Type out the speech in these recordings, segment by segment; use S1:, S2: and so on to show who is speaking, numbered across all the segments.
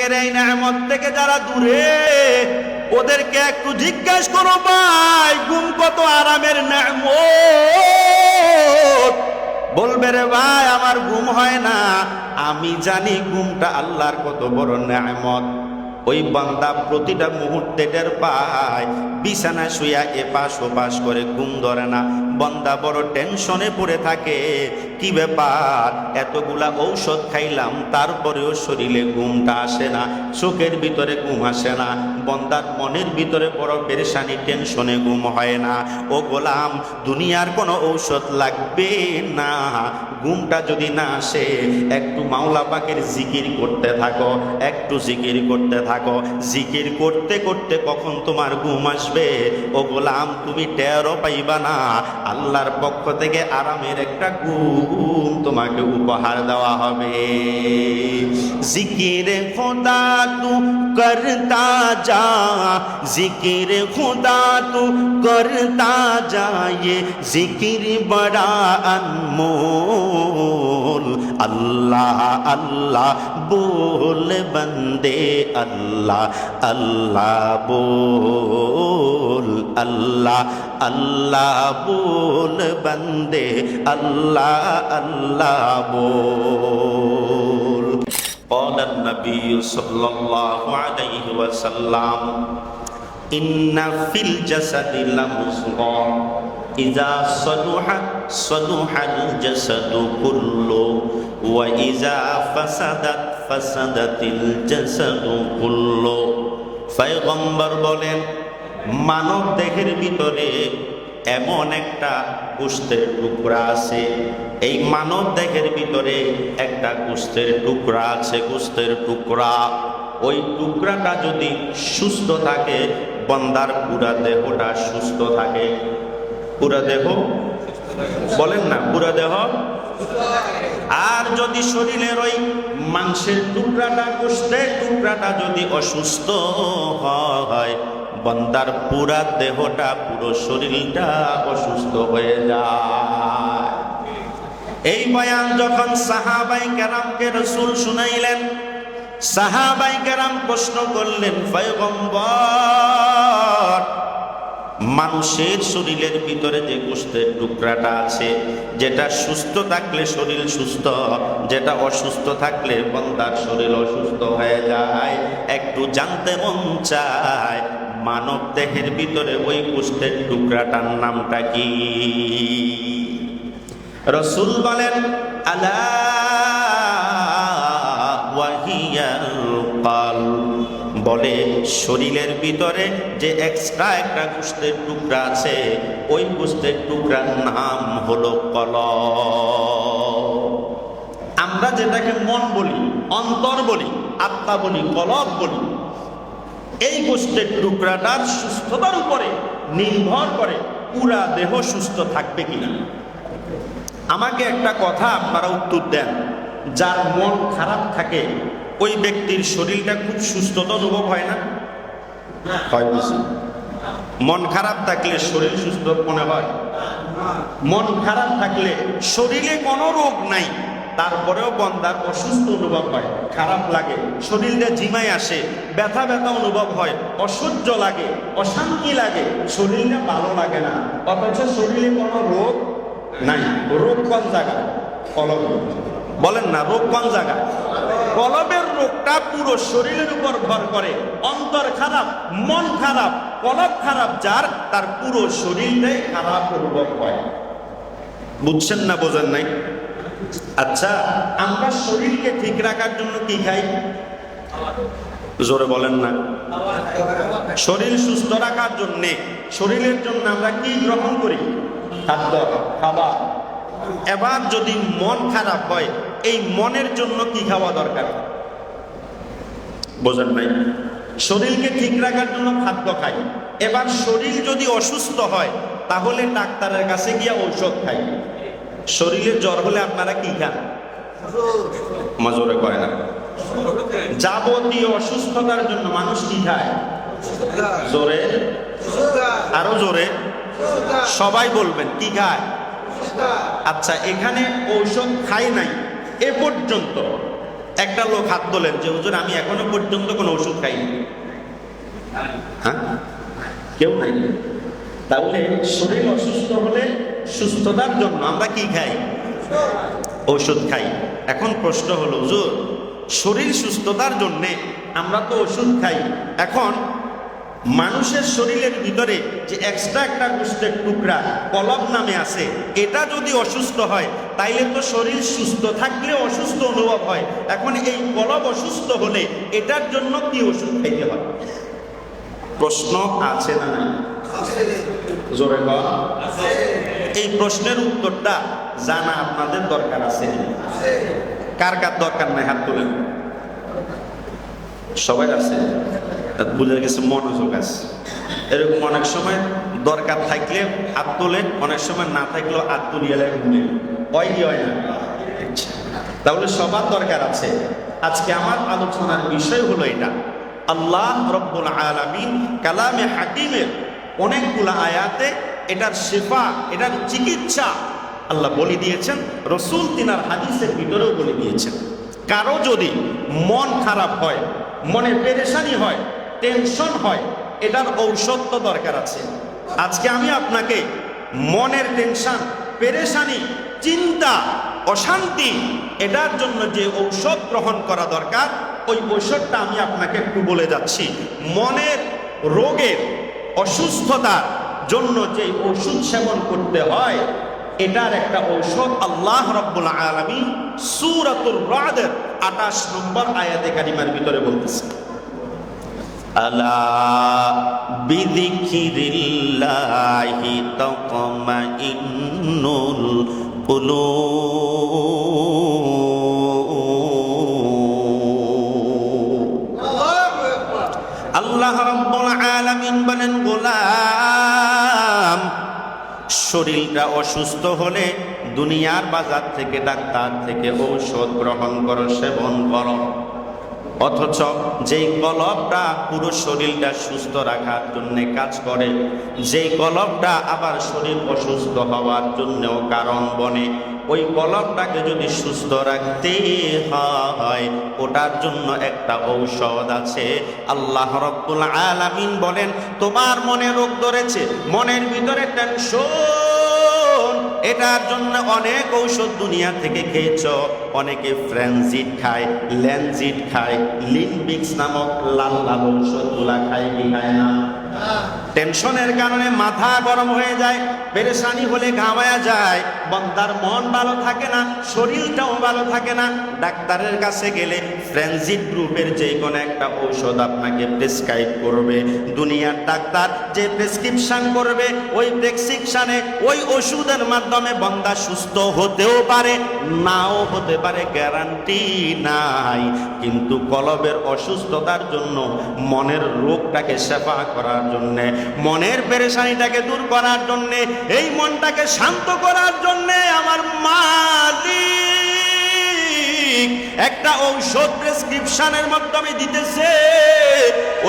S1: রিজিকের এই নেয়ামত থেকে যারা দূরে, ওদেরকে একটু জিজ্ঞেস করো ভাই, ঘুম কত আরামের নেয়ামত। বলবে রে ভাই আমার ঘুম হয় না, আমি জানি ঘুমটা আল্লাহর কত বড় নেয়ামত। ওই বান্দা প্রতিটা মুহূর্তে টের পায়, বিছানায় শুয়া এপাশ ওপাশ করে ঘুম ধরে না। বান্দা বড় টেনশনে পড়ে থাকে, কি ব্যাপার, এতগুলা ঔষধ খাইলাম তারপরেও শরীরে ঘুমটা আসে না, চোখের ভিতরে ঘুম আসে না। বান্দার মনের ভিতরে বড় পেরেশানি, টেনশনে ঘুম হয় না। ও গোলাম, দুনিয়ার কোনো ঔষধ লাগবে না, ঘুমটা যদি না আসে একটু মাওলা পাকের জিকির করতে থাকো, একটু জিকির করতে থাকো। জিকির করতে করতে কখন তোমার ঘুম আসবে ও গোলাম তুমি টেরও পাইবা না। আল্লাহর পক্ষ থেকে আরামের একটা ঘুম তোমাকে উপহার দেওয়া হবে। জিকির খোদা তু করতা যা, জিকির খোদা তু করতা যা, ये जिकिर बड़ा अनमोल। अल्लाह अल्लाह बोल बंदे, अल्लाह अल्लाह बोल, अल्लाह अल्लाह बोल बंदे, अल्लाह अल्लाह बोल। قال النبي صلى الله عليه وسلم إن في الجسد لمضغة إذا صلحت صلح الجسد كله وإذا فسدت فسدت الجسد كله। পয়গম্বর বলেন, মানব দেহের ভিতরে এমন একটা গোশতের টুকরা আছে, এই মানব দেহের ভিতরে একটা গোশতের টুকরা আছে, গোশতের টুকরা। ওই টুকরাটা যদি সুস্থ থাকে, বান্দার পুরা দেহটা সুস্থ থাকে। পুরা দেহ বলেন না, পুরা দেহ। আর যদি শরীরের ওই মাংসের টুকরাটা, গোশতের টুকরাটা যদি অসুস্থ হয়, বান্দার পুরা দেহটা, পুরো শরীরটা অসুস্থ হয়ে যায়। এই বয়ান যখন সাহাবায়ে কেরামকে রাসূল শুনাইলেন, সাহাবায়ে কেরাম প্রশ্ন করলেন, পয়গম্বর, মানুষের শরীরের ভিতরে যে গোশতের টুকরাটা আছে, যেটা সুস্থ থাকলে শরীর সুস্থ, যেটা অসুস্থ থাকলে বান্দার শরীর অসুস্থ হয়ে যায়, একটু জানতে মন চায় মানব দেহের ভিতরে ওই গোশতের টুকরাটার নামটা কি? রাসূল বলেন, আলা ওয়াহিয়াল কলব, বলে শরীরের ভিতরে যে এক্সট্রা একটা গোশতের টুকরা আছে, ওই গোশতের টুকরার নাম হলো কলব। আমরা যেটাকে মন বলি, অন্তর বলি, আত্মা বলি, কলব বলি, এই গোশতের টুকরাটার সুস্থতার উপরে নির্ভর করে পুরা দেহ সুস্থ থাকবে কিনা। আমাকে একটা কথা আপনারা উত্তর দেন, যার মন খারাপ থাকে ওই ব্যক্তির শরীরটা খুব সুস্থতা অনুভব হয় না? হয় বুঝি? মন খারাপ থাকলে শরীর সুস্থ মনে হয়? মন খারাপ থাকলে শরীরে কোনো রোগ নাই, তারপরেও বান্দার অসুস্থ অনুভব হয়, খারাপ লাগে, শরীরে ঝিমাই আসে, ব্যথা ব্যথা অনুভব হয়, অসহ্য লাগে, অশান্তি লাগে, শরীরে ভালো লাগে না, অথচ শরীরে কোনো রোগ নাই। রোগ কোন জায়গায়? কলব। বলেন না, রোগ কোন জায়গায়? কলবের রোগটা পুরো শরীরের উপর ভর করে। অন্তর খারাপ, মন খারাপ, কলব খারাপ যার, তার পুরো শরীরটাই খারাপ অনুভব হয়। বুঝছেন না, বোঝেন নাই? আচ্ছা, আমরা শরীরকে ঠিক রাখার জন্য কি খাই? জোরে বলেন না। শরীর সুস্থ রাখার জন্য, শরীরের জন্য আমরা কি গ্রহণ করি? খাদ্য, খাবার। এবার যদি মন খারাপ হয়, এই মনের জন্য কি খাওয়া দরকার? বোঝেন নাই? শরীরকে ঠিক রাখার জন্য খাদ্য খাই। এবার শরীর যদি অসুস্থ হয়, তাহলে ডাক্তারের কাছে গিয়ে ঔষধ খাই। শরীরে জ্বর হলে আপনারা কি খান? মজুরে করে না। যাবতীয় অসুস্থতার জন্য মানুষ কি খায়? জোরে, আরো জোরে সবাই বলবেন, কি খায়? আচ্ছা, এখানে ঔষধ খাই নাই এ পর্যন্ত একটা লোক হাত তোলেন যে হুজুর আমি এখনো পর্যন্ত কোনো ওষুধ খাইনি। হ্যাঁ, কেউ নাই। তাহলে শরীর অসুস্থ হলে সুস্থতার জন্য আমরা কি খাই? ওষুধ খাই। এখন প্রশ্ন হলো হুজুর, শরীর সুস্থতার জন্যে আমরা তো ওষুধ খাই, এখন মানুষের শরীরের ভিতরে যে এক্সট্রা একটা গোস্তের টুকরা কলব নামে আছে, এটা যদি অসুস্থ হয় তাইলে তো শরীর সুস্থ থাকলে অসুস্থ অনুভব হয়। এখন এই কলব অসুস্থ হলে এটার জন্য কি ওষুধ খাইতে হয়? প্রশ্ন আছে না নাই? জোরে বল। এই প্রশ্নের উত্তরটা জানা আপনাদের দরকার আছে। কার কার দরকার নাই হাত তুলেন। সবাই আছে, বুঝে গেছে, মনোযোগ আছে। এরকম অনেক সময় দরকার থাকলে হাত তোলে, অনেক সময় না থাকলেও হাত তুলিয়ে ঘুরে হয় কি হয় না? তাহলে সবার দরকার আছে। আজকে আমার আলোচনার বিষয় হলো এটা। আল্লাহ রব্বুল আলামিন কালামে হাকিমের অনেকগুলো আয়াতে এটার শিফা, এটার চিকিৎসা আল্লাহ বলে দিয়েছেন। রসুল তিনার হাদিসের ভিতরেও বলে দিয়েছেন। কারো যদি মন খারাপ হয়, মনে পেরেশানি হয়, টেনশন হয়, এটার ঔষধ তো দরকার আছে। আজকে আমি আপনাকে মনের টেনশন, পেরেশানি, চিন্তা, অশান্তি, এটার জন্য যে ঔষধ গ্রহণ করা দরকার, ওই ঔষধটা আমি আপনাকে একটু বলে যাচ্ছি। মনের রোগের, অসুস্থতার জন্য যে ওষুধ সেবন করতে হয়, এটার একটা ঔষধ আল্লাহ রাব্বুল আলামিন সূরাতুর রা'দের 28 নম্বর আয়াতে কারিমার ভিতরে বলতেছে, আলা বিযিকিরিল্লাহি তাতমাইন্নুল কুলুব। আল্লাহ রাব্বুল আলামিন বলেন, গোলাম, শরীরটা অসুস্থ হলে দুনিয়ার বাজার থেকে, ডাক্তার থেকে ঔষধ গ্রহণ করো, সেবন করো। অথচ যেই কলবটা পুরো শরীরটা সুস্থ রাখার জন্য কাজ করে, যেই কলবটা আবার শরীর অসুস্থ হওয়ার জন্যও কারণ বনে, ওই কলবটাকে যদি সুস্থ রাখতে হয়, ওটার জন্য একটা ঔষধ আছে। আল্লাহ রাব্বুল আলামিন বলেন, তোমার মনে রোগ ধরেছে, মনের ভিতরে টেনশন, এটার জন্য অনেক ঔষধ দুনিয়া থেকে খেয়েছ। অনেকে ফ্রেনজিট খায়, ল্যানজিট খায়, লিনবিক্স নামক লাল লাল ঔষধগুলা খায় কি খায় না? টেনশনের কারণে মাথা গরম হয়ে যায়, পেরেশানি হলে ঘামায়া যায়, বান্দার মন ভালো থাকে না, শরীরটাও ভালো থাকে না। ডাক্তারের কাছে গেলে ফ্রেনজিট গ্রুপের যে কোনো একটা ঔষধ আপনাকে প্রেসক্রাইব করবে। দুনিয়ার ডাক্তার যে প্রেসক্রিপশন করবে, ওই প্রেসক্রিপশনে, ওই ওষুধের মাধ্যমে বান্দা সুস্থ হতেও পারে, নাও হতে পারে, গ্যারান্টি নাই। কিন্তু কলবের অসুস্থতার জন্য, মনের রোগটাকে সেবা করার জন্য, মনের পেরেশানিটাকে দূর করার জন্য, এই মনটাকে শান্ত করার জন্য আমার মালিক একটা ঔষধ প্রেসক্রিপশনের মাধ্যমে দিতেছে।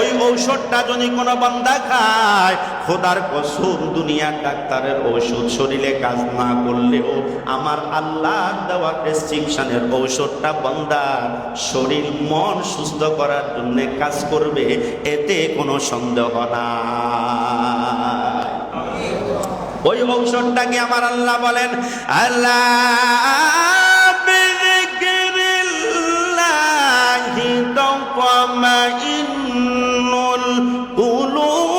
S1: ওই ঔষধটা যদি কোনো বান্দা খায়, খোদার কসম, দুনিয়ার ডাক্তারের ঔষধ শরীরে কাজ না করলেও আমার আল্লাহ দেওয়া প্রেসক্রিপশনের ঔষধটা বান্দার শরীর, মন সুস্থ করার জন্য কাজ করবে, এতে কোনো সন্দেহ নাই। ওই ঔষধটাকে আমার আল্লাহ বলেন, আল্লাহ বিযিকিরিল্লাহি তাতমাইন্নুল কুলুব।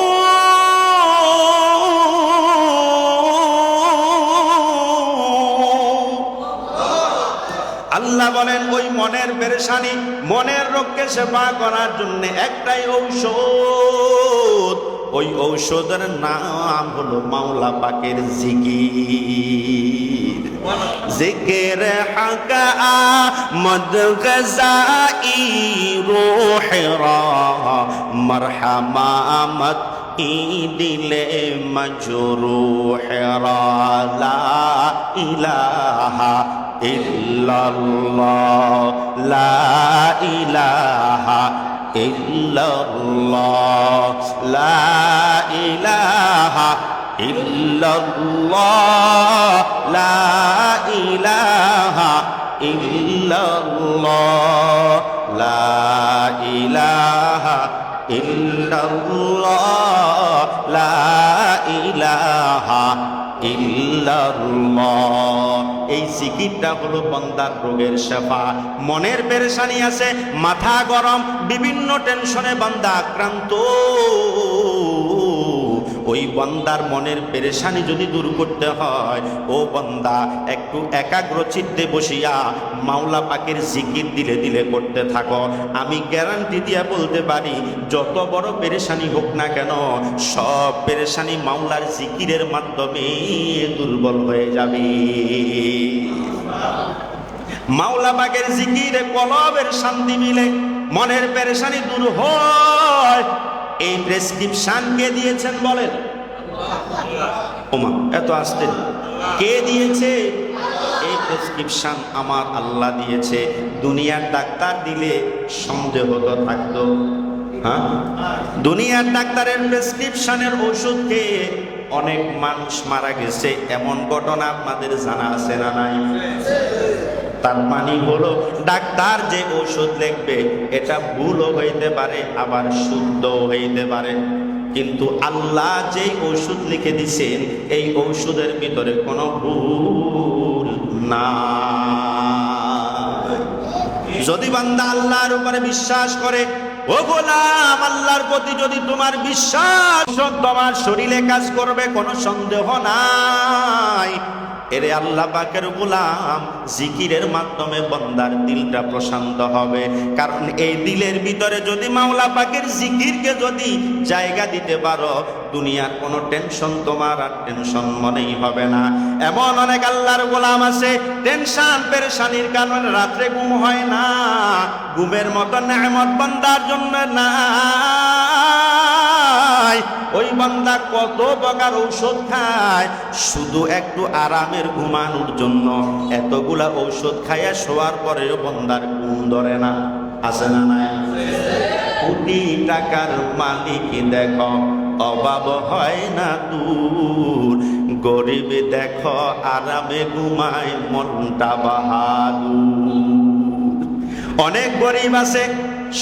S1: আল্লাহ বলেন, ওই মনের পেরেশানি, মনের রোগকে সেবা করার জন্য একটাই ঔষধ। ওই ঔষধের নাম হলো মাওলা পাকের জিকির। জিকির হাকা মদ গজাই রূহরা মারহামা আমত ই দিলে মজরুহরা। লা ইলাহা ইল্লাল্লাহ, লা ইলাহা ইল্লাল্লাহ, লা ইলাহা ইল্লাল্লাহ, লা ইলাহা ইল্লাল্লাহ। ইল্লাল্লাহ লা ইলাহা ইল্লাল্লাহ লা ইলাহা ইল্লাল্লাহ। এই জিকিরটা হলো বান্দার রোগের শেফা। মনের পেরেশানি আছে, মাথা গরম, বিভিন্ন টেনশনে বান্দা আক্রান্ত, ওই বান্দার মনের পেরেশানি যদি দূর করতে হয়, ও বান্দা একটু একাগ্র চিত্তে বসিয়া মাওলা পাকের জিকির দিলে দিলে করতে থাকো। আমি গ্যারান্টি দিয়া বলতে পারি, যত বড় পেরেশানি হোক না কেন, সব পেরেশানি মাওলার জিকিরের মাধ্যমে দুর্বল হয়ে যাবে। মাওলা পাকের জিকিরে কলবের শান্তি মিলে, মনের পেরেশানি দূর হয়। এই প্রেসক্রিপশন কে দিয়েছেন বলেন? ওমা এত আসতে কে দিয়েছে? এই প্রেসক্রিপশন আমার আল্লাহ দিয়েছে। দুনিয়ার ডাক্তার দিলে সন্দেহ তো থাকতো। হ্যাঁ, দুনিয়ার ডাক্তারের প্রেসক্রিপশনের ওষুধ খেয়ে অনেক মানুষ মারা গেছে, এমন ঘটনা আপনাদের জানা আছে না নাই? তার মানে হলো ডাক্তার যে ঔষধ লিখবে এটা ভুলও হইতে পারে, আবার শুদ্ধও হইতে পারে, কিন্তু আল্লাহ যে ঔষধ লিখে দিছেন এই ঔষধের ভিতরে কোনো ভুল না। যদি বান্দা আল্লাহর উপরে বিশ্বাস করে, ও গোলাম, আল্লাহর প্রতি যদি তোমার বিশ্বাস, তোমার শরীরে কাজ করবে, কোনো সন্দেহ নাই। এরে আল্লাহ পাকের গোলাম, জিকিরের মাধ্যমে বান্দার দিলটা প্রশান্ত হবে। কারণ এই দিলের ভিতরে যদি মাওলা পাকের জিকিরকে যদি জায়গা দিতে পারো, দুনিয়ার কোনো টেনশন তোমার আর টেনশন মনেই হবে না। এমন অনেক আল্লাহর গোলাম আছে, টেনশন পেরেশানির কারণে রাত্রে ঘুম হয় না, ঘুমের মতো নেয়ামত বান্দার জন্য নাই। ওই বান্দা কত প্রকার ঔষধ খায় শুধু একটু আরামের ঘুমানোর জন্য, এতগুলা ঔষধ খাইয়া শোয়ার পরেও বান্দার ঘুম ধরে না। আছে না নাই? কোটি টাকার মালিক দেখো অভাব হয় না দূর, গরিব দেখো আরামে ঘুমায় মনটা বাহাদুর। অনেক গরিব আছে,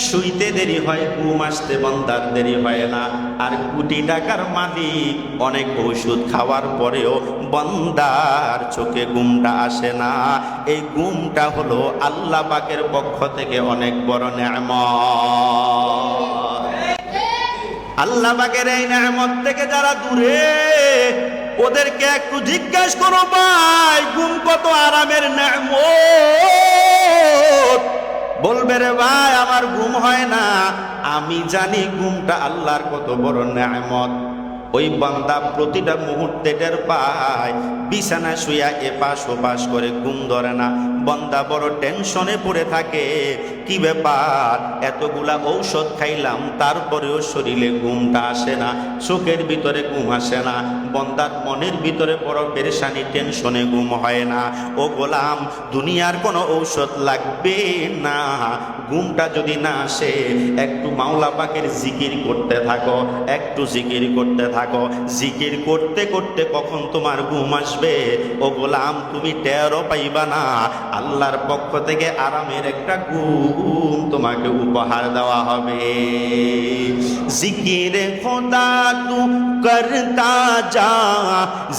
S1: শুইতে দেরি হয়, ঘুম আসতে বান্দার দেরি হয় না। আর কোটি টাকার মালিক অনেক ওষুধ খাওয়ার পরেও বান্দার চোখে ঘুমটা আসে না। এই ঘুমটা হলো আল্লাহ পাকের পক্ষ থেকে অনেক বড় নেয়ামত। আল্লাহ পাকের এই নেয়ামত থেকে যারা দূরে, ওদেরকে একটু জিজ্ঞাসা করো, ভাই ঘুম কত আরামের নেয়ামত। বলবে, রে ভাই আমার ঘুম হয় না। আমি জানি ঘুমটা আল্লাহর কত বড় নেয়ামত। ওই বান্দা প্রতিটা মুহূর্তে টের পায়, বিছানায় শুয়া এপাশ ওপাশ করে ঘুম ধরে না। বান্দা বড় টেনশনে পড়ে থাকে, কি ব্যাপার, এতগুলা ঔষধ খাইলাম তারপরেও শরীরে ঘুমটা আসে না, চোখের ভিতরে ঘুম আসে না। বান্দার মনের ভিতরে বড় পেরেশানি, টেনশনে ঘুম হয় না। ও গোলাম, দুনিয়ার কোনো ঔষধ লাগবে না, ঘুমটা যদি না আসে একটু মাওলা পাকের জিকির করতে থাকো, একটু জিকির করতে থাকো। জিকির করতে করতে কখন তোমার ঘুম আসবে ও গোলাম তুমি টেরও পাইবা না। আল্লাহর পক্ষ থেকে আরামের একটা ঘুম তোমাকে উপহার দেওয়া হবে। জিকির খোদা তু করতা যা,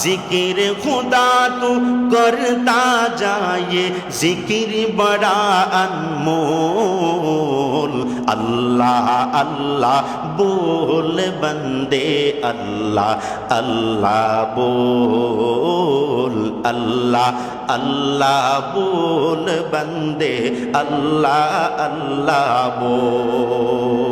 S1: জিকির খোদা তু করতা যা, ये जिकिर बड़ा अनमोल। अल्लाह अल्लाह बोल बंदे, अल्लाह अल्लाह बोल, अल्लाह अल्लाह बोल बंदे, अल्लाह अल्लाह बोल।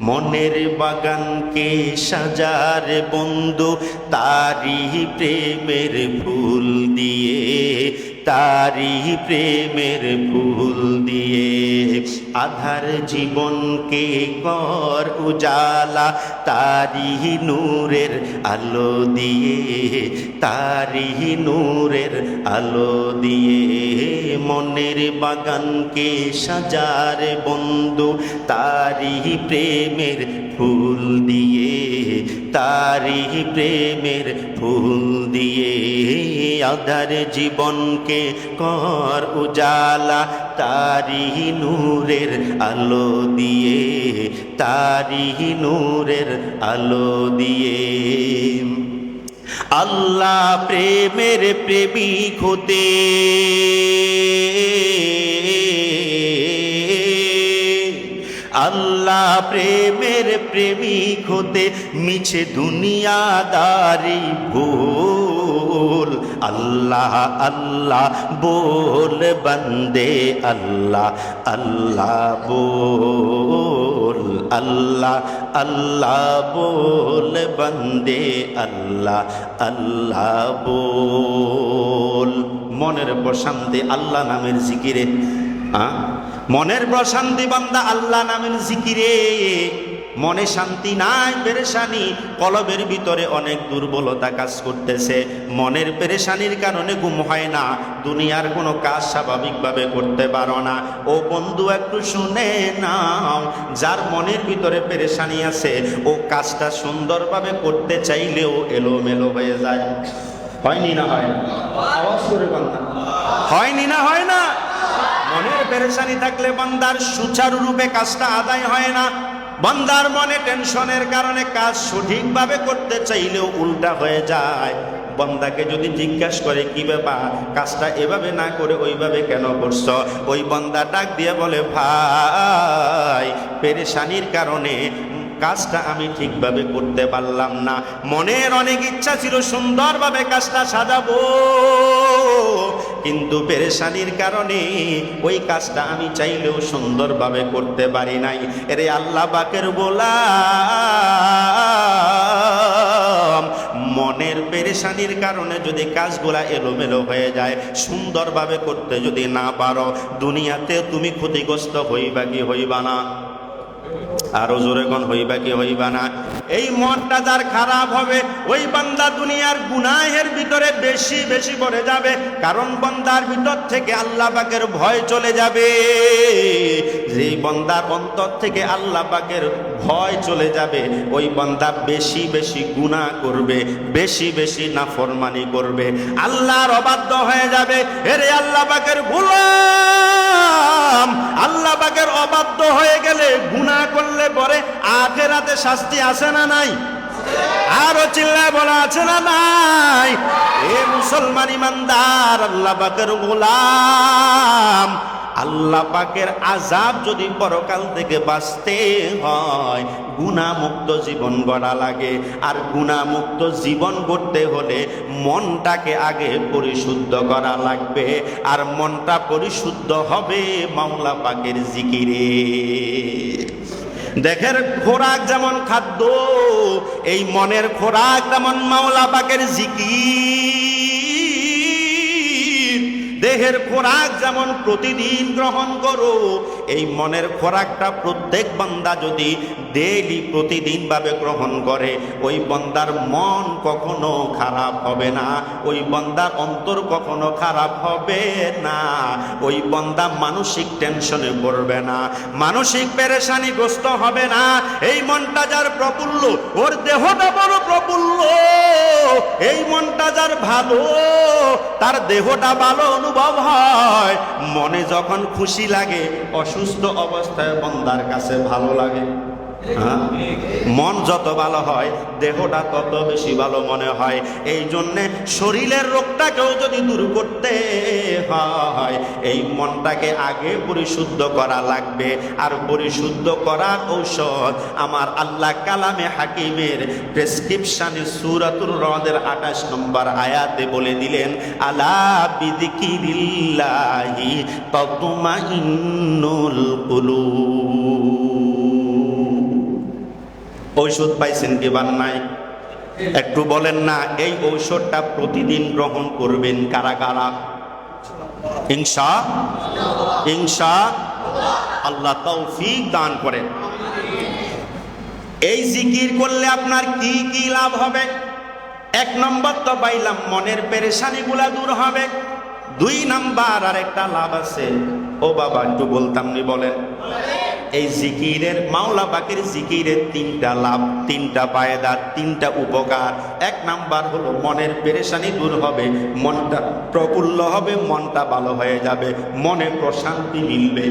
S1: মনের বাগানকে সাজার বন্ধু তারি প্রেমের ফুল দিয়ে, তারি প্রেমের ফুল দিয়ে। আধার জীবনকে কর উজালা তারি নূরের আলো দিয়ে, তারি নূরের আলো দিয়ে। মনের বাগানকে সাজার বন্ধু তারি প্রেমের ফুল দিয়ে,
S2: তারি প্রেমের ফুল দিয়ে আধার জীবনকে কর উজালা, তারি নূরের আলো দিয়ে, তারি নূরের আলো দিয়ে। আল্লাহ প্রেমের প্রেমিক হতে আল্লাহ প্রেমের প্রেমিক হতে মিছে দুনিয়াদারি ভুল। আল্লাহ আল্লাহ बोल बंदे अल्लाह अल्लाह बोल, अल्लाह अल्लाह बोल बंदे अल्लाह अल्लाह बोल। মনের প্রশান্তি আল্লাহ নামের জিকিরে, মনের প্রশান্তি বান্দা আল্লাহ নামের জিকিরে। মনে শান্তি নাই, পেরেশানি, কলবের ভিতরে অনেক দুর্বলতা কাজ করতেছে, মনের পেরেশানির কারণে ঘুম হয় না, দুনিয়ার কোনো কাজ স্বাভাবিকভাবে করতে পারো না। ও বন্ধু একটু শুনে নাও, যার মনের ভিতরে পেরেশানি আছে ও কাজটা সুন্দরভাবে করতে চাইলেও এলোমেলো হয়ে যায়। হয়নি না হয়? আওয়াজ করে বান্দা, হয়নি না হয় না? মনের পেরেশানি থাকলে বান্দার সুচারুরূপে কাজটা আদায় হয় না। বান্দার মনে টেনশনের কারণে কাজ সঠিকভাবে করতে চাইলেও উল্টা হয়ে যায়। বান্দাকে যদি জিজ্ঞাসা করে কি ব্যাপার, কাজটা এভাবে না করে ওইভাবে কেন করছো, ওই বান্দা ডাক দিয়ে বলে ভাই পেরেশানির কারণে কাজটা আমি ঠিকভাবে করতে পারলাম না। মনের অনেক ইচ্ছা ছিল সুন্দরভাবে কাজটা সাজাবো, কিন্তু পেরেশানির কারণে ওই কাজটা আমি চাইলেও সুন্দরভাবে করতে পারি নাই। এরে আল্লাহ পাকের গোলাম, মনের পেরেশানির কারণে যদি কাজগুলা এলোমেলো হয়ে যায়, সুন্দরভাবে করতে যদি না পারো, দুনিয়াতে তুমি ক্ষতিগ্রস্ত হইবা কি হইবা না? আরো জোরে কোন হইবা কি হইবা না? এই মনটা যার খারাপ হবে ওই বান্দা দুনিয়ার গুনাহের ভিতরে বেশি বেশি পড়ে যাবে, কারণ বান্দার ভিতর থেকে আল্লাহ পাকের ভয় চলে যাবে। যেই বান্দার অন্তর থেকে আল্লাহ পাকের ভয় চলে যাবে ওই বান্দা বেশি বেশি গুনাহ করবে, বেশি বেশি নাফরমানি করবে, আল্লাহর অবাধ্য হয়ে যাবে। এরে আল্লাহ পাকের গোলাম, আল্লাহ পাকের অবাধ্য হয়ে গেলে গুনাহ করলে পরে আখিরাতে শাস্তি আছে না নাই? আরো চিল্লায় বলা আছে না নাই? এ মুসলমান ইমানদার, আল্লাহ পাকের গোলাম, আল্লাহ পাকের আযাব যদি পরকাল থেকে বাঁচতে হয় গুনাহমুক্ত জীবন গড়া লাগে। আর গুনাহমুক্ত জীবন গড়তে হলে মনটাকে আগে পরিশুদ্ধ করা লাগবে, আর মনটা পরিশুদ্ধ হবে মাওলা পাকের জিকিরে। দেখের খোরাক যেমন খাদ্য, এই মনের খোরাক তেমন মাওলা পাকের জিকির। দেহের খোরাক যেমন প্রতিদিন গ্রহণ করো, এই মনের খোরাকটা প্রত্যেক বান্দা যদি ডেইলি প্রতিদিন ভাবে গ্রহণ করে ওই বান্দার মন কখনো খারাপ হবে না, ওই বান্দার অন্তর কখনো খারাপ হবে না, ওই বান্দা মানসিক টেনশনে পড়বে না, মানসিক পেরেশানিগ্রস্ত হবে না। এই মনটা যার প্রফুল্ল, ওর দেহটা বড় প্রফুল্ল। এই মনটা যার ভালো, তার দেহটা ভালো অনুভব হয়। মনে যখন খুশি লাগে অসুস্থ অবস্থায় বান্দার কাছে ভালো লাগে। মন যত ভালো হয় দেহটা তত বেশি ভালো মনে হয়। এই জন্যে শরীরের রোগটাকেও যদি দূর করতে হয় এই মনটাকে আগে পরিশুদ্ধ করা লাগবে। আর পরিশুদ্ধ করার ঔষধ আমার আল্লাহ কালামে হাকিমের প্রেসক্রিপশনে সূরাতুর রদের 28 নম্বর আয়াতে বলে দিলেন, আলা বিযিকিরিল্লাহি তাতমাইন্নুল কুলুব। ঔষধ পাইছেন কি বান নাই? একটু বলেন না, এই ঔষধটা প্রতিদিন গ্রহণ করবেন কারা কারা? ইনশাআল্লাহ তৌফিক দান করেন। এই জিকির করলে আপনার কি কি লাভ হবে? 1 নম্বর তো পাইলাম, মনের পেরেশানিগুলা দূর হবে। 2 নাম্বার আর একটা লাভ আছে। ও বাবা একটু বলতাম নি, বলেন।
S1: এই জিকিরের, মাওলা পাকের জিকিরের তিনটা লাভ, তিনটা ফায়দা, তিনটা উপকার। এক নাম্বার হলো মনের পেরেশানি দূর হবে, মনটা প্রফুল্ল হবে, মনটা ভালো হয়ে যাবে, মনে প্রশান্তি মিলবে।